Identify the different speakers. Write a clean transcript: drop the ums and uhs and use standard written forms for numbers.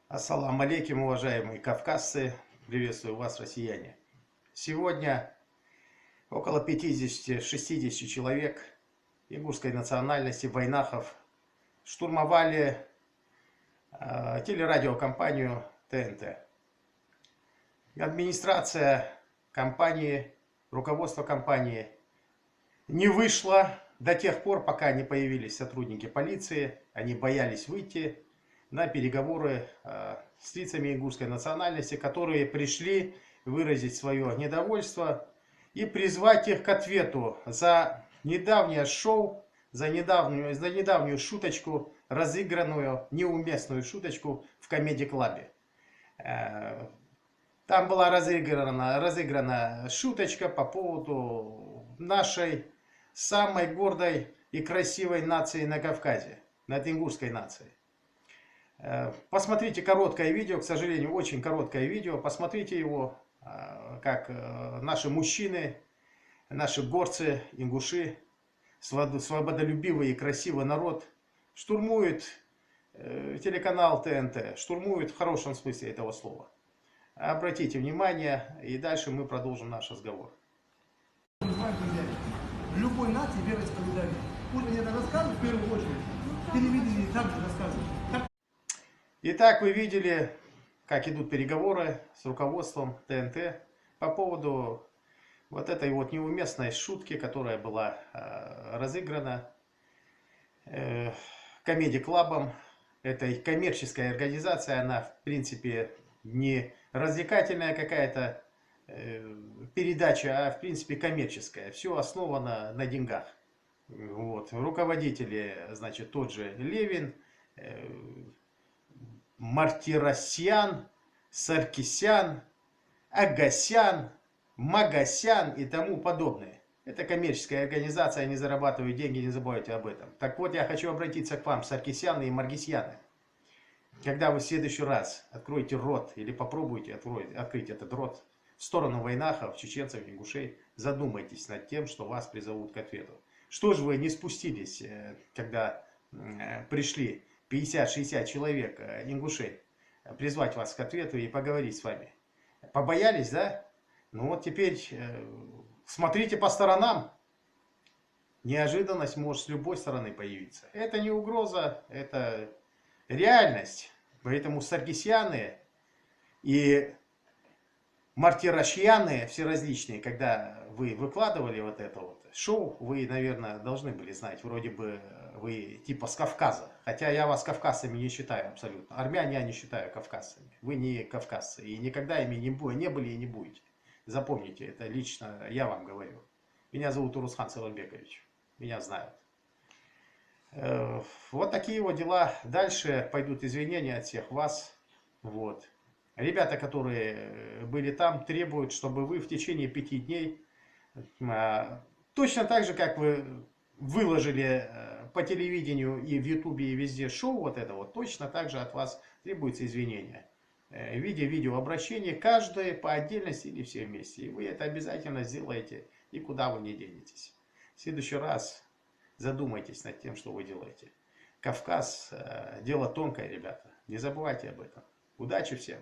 Speaker 1: Ассаламу алейкум, уважаемые кавказцы, приветствую вас, россияне. Сегодня около 50-60 человек ингушской национальности, войнахов, штурмовали телерадиокомпанию ТНТ. Администрация компании, руководство компании не вышло до тех пор, пока не появились сотрудники полиции. Они боялись выйти на переговоры с лицами ингушской национальности, которые пришли выразить свое недовольство и призвать их к ответу за недавнее шоу, за недавнюю шуточку, разыгранную, неуместную шуточку в комедий-клабе. Там была разыграна шуточка по поводу нашей самой гордой и красивой нации на Кавказе, над ингушской нацией. Посмотрите короткое видео, к сожалению, очень короткое видео. Посмотрите его, как наши мужчины, наши горцы, ингуши, свободолюбивый и красивый народ штурмуют телеканал ТНТ, штурмуют в хорошем смысле этого слова. Обратите внимание, и дальше мы продолжим наш разговор.
Speaker 2: Любой нации вероисповедания. Пусть они это рассказывают в первую очередь. Телевидение также рассказывает.
Speaker 1: Итак, вы видели, как идут переговоры с руководством ТНТ по поводу вот этой вот неуместной шутки, которая была разыграна комедий-клабом, этой коммерческой организацией. Она, в принципе, не развлекательная какая-то передача, а, в принципе, коммерческая. Все основано на деньгах. Вот. Руководители, значит, тот же Левин, Мартиросян, Саркисян, Агасян, Магасян и тому подобное. Это коммерческая организация, они зарабатывают деньги, не забывайте об этом. Так вот, я хочу обратиться к вам, Саркисяны и Маргисяны. Когда вы в следующий раз откроете рот или попробуете открыть этот рот в сторону войнахов, чеченцев, ингушей, задумайтесь над тем, что вас призовут к ответу. Что же вы не спустились, когда пришли 50-60 человек ингушей призвать вас к ответу и поговорить с вами? Побоялись, да? Ну вот теперь смотрите по сторонам. Неожиданность может с любой стороны появиться. Это не угроза, это реальность. Поэтому саркисяны и мартиросяны все различные, когда вы выкладывали вот это вот шоу, вы, наверное, должны были знать, вроде бы вы типа с Кавказа. Хотя я вас кавказцами не считаю абсолютно. Армян я не считаю кавказцами. Вы не кавказцы и никогда ими не были и не будете. Запомните, это лично я вам говорю. Меня зовут Урусхан Савалбекович. Меня знают. Вот такие вот дела. Дальше пойдут извинения от всех вас. Вот. Ребята, которые были там, требуют, чтобы вы в течение 5 дней, точно так же, как вы выложили по телевидению и в Ютубе и везде шоу вот это вот, точно так же от вас требуется извинения. В виде видеообращения, каждое по отдельности или все вместе. И вы это обязательно сделаете, и куда вы не денетесь. В следующий раз задумайтесь над тем, что вы делаете. Кавказ – дело тонкое, ребята. Не забывайте об этом. Удачи всем!